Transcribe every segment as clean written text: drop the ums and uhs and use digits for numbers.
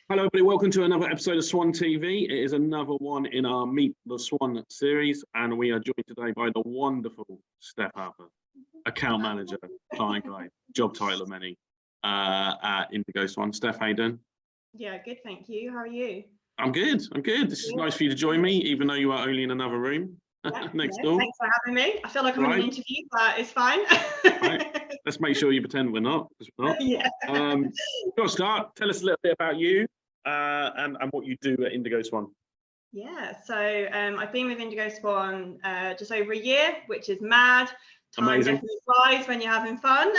Hello, everybody. Welcome to another episode of Swan TV. It is another one in our Meet the Swan series, and we are joined today by the wonderful Steph Harper, account manager, client guide, job title of many at Indigo Swan. Steph, how you doing? Yeah, good, thank you. How are you? I'm good. I'm good. This is nice for you to join me, even though you are only in another room next door. Thanks for having me. I feel like I'm in an interview, but it's fine. Right. Let's make sure you pretend we're not. Yeah. Go start. Tell us a little bit about you and what you do at Indigo Swan. Yeah, so I've been with Indigo Swan just over a year, which is mad. Time Amazing. definitely flies when you're having fun.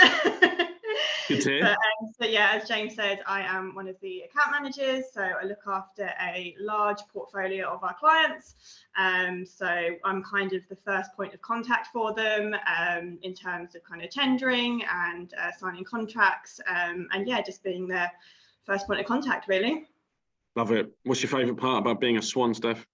Good to hear. So yeah, as James said, I am one of the account managers, so I look after a large portfolio of our clients. So I'm kind of the first point of contact for them in terms of kind of tendering and signing contracts, and yeah, just being their first point of contact, really. Love it. What's your favourite part about being a Swan, Steph?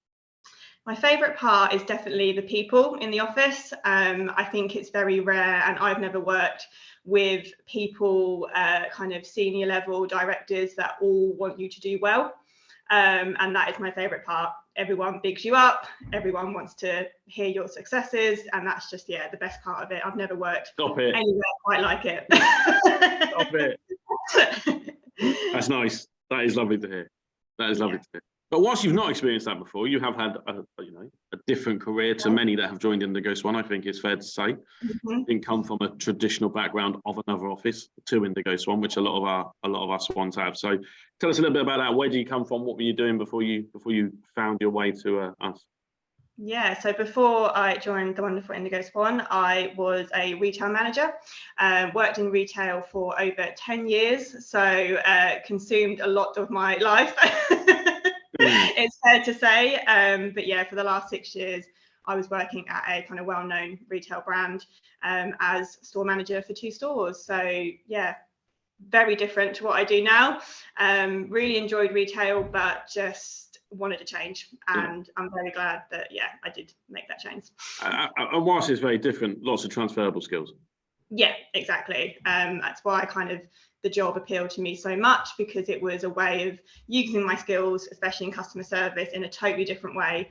My favourite part is definitely the people in the office. I think it's very rare, and I've never worked with people, kind of senior level directors that all want you to do well. And that is my favourite part. Everyone bigs you up. Everyone wants to hear your successes. And that's just, yeah, the best part of it. I've never worked anywhere quite like it. Stop it. That's nice. That is lovely to hear. That is lovely to hear. But whilst you've not experienced that before, you have had a different career to many that have joined Indigo Swan. I think it's fair to say. You didn't come from a traditional background of another office to Indigo Swan, which a lot of our Swans have. So tell us a little bit about that. Where do you come from? What were you doing before you found your way to us? Yeah, so before I joined the wonderful Indigo Swan, I was a retail manager, worked in retail for over 10 years, so consumed a lot of my life, it's fair to say. But yeah, for the last 6 years, I was working at a kind of well-known retail brand as store manager for 2 stores. So yeah, very different to what I do now. Really enjoyed retail, but just wanted to change, and I'm very glad that I did make that change. And whilst it's very different, lots of transferable skills. Yeah, exactly. That's why the job appealed to me so much, because it was a way of using my skills, especially in customer service, in a totally different way,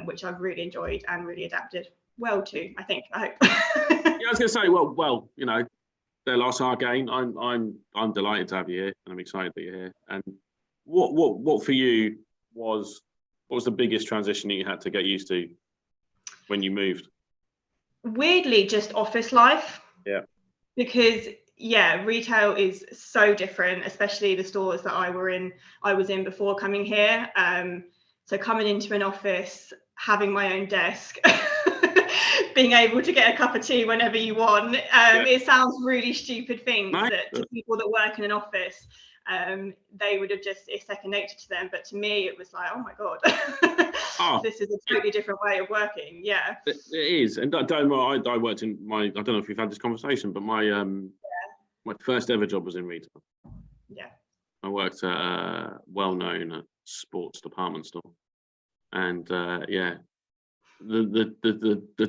which I've really enjoyed and really adapted well to. I hope. Yeah, I was going to say, well, they're lost our game. I'm delighted to have you here, and I'm excited that you're here. And what for you what was the biggest transition that you had to get used to when you moved? Weirdly, just office life. Yeah. Because retail is so different, especially the stores that I was in before coming here. So coming into an office, having my own desk, being able to get a cup of tea whenever you want. It sounds really stupid things that to people that work in an office, they would have it's second nature to them. But to me, it was like, oh my God, this is a totally different way of working. Yeah, it is. And I worked in I don't know if we've had this conversation, but my my first ever job was in retail. Yeah, I worked at a well-known sports department store, and the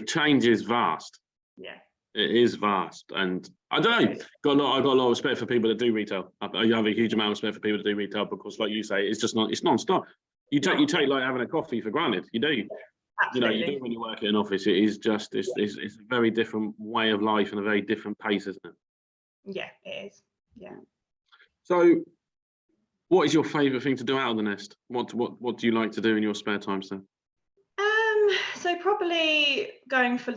change is vast. Yeah, it is vast, and I don't know. I got a lot of respect for people that do retail. I have a huge amount of respect for people that do retail, because, like you say, it's just it's non-stop. You take like having a coffee for granted. You do. Absolutely. You do when you work in an office. It is just it's a very different way of life and a very different pace, isn't it? Yeah, it is. Yeah. So, what is your favourite thing to do out of the nest? What do you like to do in your spare time, Steph? So probably going for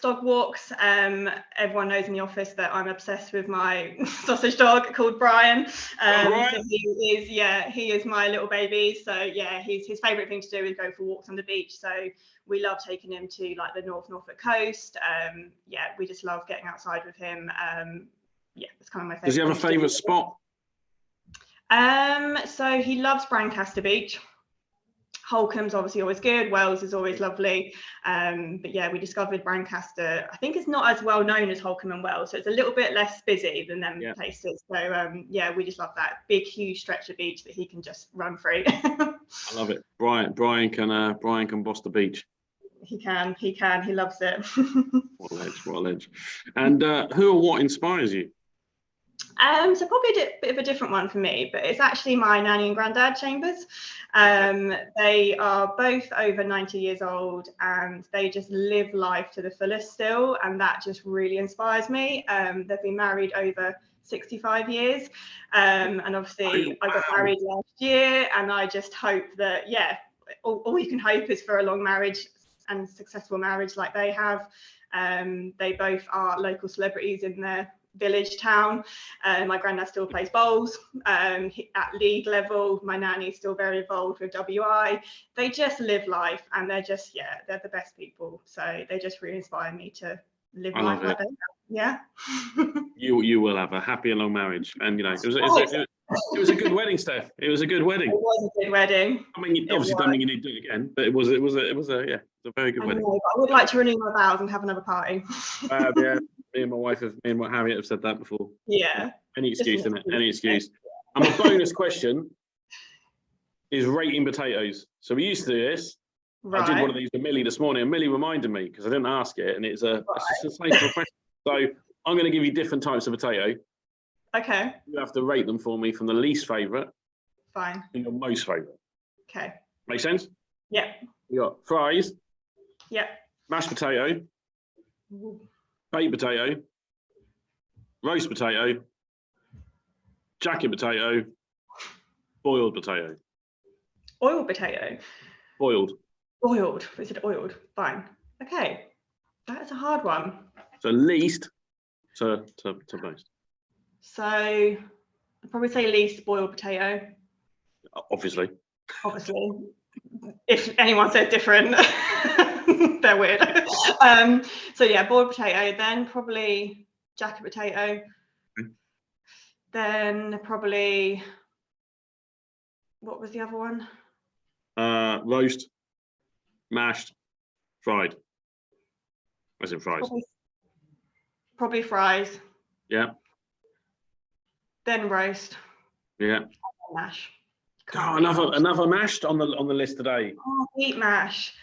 dog walks. Everyone knows in the office that I'm obsessed with my sausage dog called Brian. So he is my little baby. So yeah, his favourite thing to do is go for walks on the beach. So we love taking him to like the Norfolk coast. We just love getting outside with him. It's kind of my favourite. Does he have a favourite spot? So he loves Brancaster Beach. Holcomb's obviously always good. Wells is always lovely. But yeah, we discovered Brancaster. I think it's not as well known as Holcombe and Wells, so it's a little bit less busy than them places. So we just love that big, huge stretch of beach that he can just run through. I love it. Brian can boss the beach. He can. He loves it. What a ledge. And who or what inspires you? So probably a bit of a different one for me, but it's actually my nanny and granddad chambers. They are both over 90 years old and they just live life to the fullest still, and that just really inspires me. They've been married over 65 years, and obviously I got married last year, and I just hope that, yeah, all you can hope is for a long marriage and successful marriage like they have. They both are local celebrities in their village town. My granddad still plays bowls at league level. My nanny's still very involved with WI. They just live life, and they're just, yeah, they're the best people. So they just really inspire me to live life like that. Yeah. You will have a happy and long marriage, and you know it was a good wedding, Steph. It was a good wedding. It was a good wedding. I mean, you obviously don't mean you need to do it again, but it was a very good wedding. I would like to renew my vows and have another party. Yeah, me and Harriet have said that before. Yeah. Any excuse, isn't it? Any excuse. And my bonus question is rating potatoes. So we used to do this. Right. I did one of these with Millie this morning, and Millie reminded me because I didn't ask it, and it's a sensational question. So I'm going to give you different types of potato. Okay. You have to rate them for me from the least favourite. Fine. To your most favourite. Okay. Make sense? Yeah. You got fries. Yeah. Mashed potato. Baked potato. Roast potato. Jacket potato. Boiled potato. Oiled potato. Boiled. Boiled. Is it oiled? Fine. Okay. That's a hard one. So least to most. So I'd probably say least boiled potato. Obviously. If anyone said different, they're weird. So yeah, boiled potato, then probably jacket potato. Okay. Then probably, what was the other one? Roast, mashed, fried. As in fries. Probably fries. Yeah. Then roast. Yeah. Mash. Oh, another mashed on the list today. Oh, meat mash.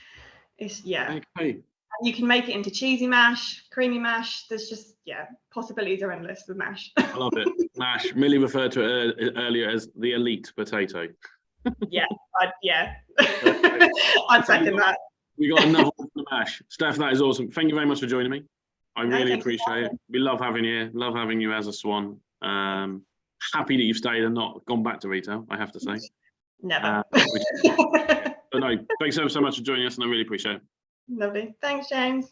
It's Okay. And you can make it into cheesy mash, creamy mash. There's just, yeah, possibilities are endless with mash. I love it. Mash. Millie referred to it earlier as the elite potato. Yeah, I'd second that. We got another one for the mash. Steph, that is awesome. Thank you very much for joining me. I really appreciate it. We love having you here. Love having you as a swan. Happy that you've stayed and not gone back to retail, I have to say. Never. But no, thanks so much for joining us, and I really appreciate it. Lovely. Thanks, James.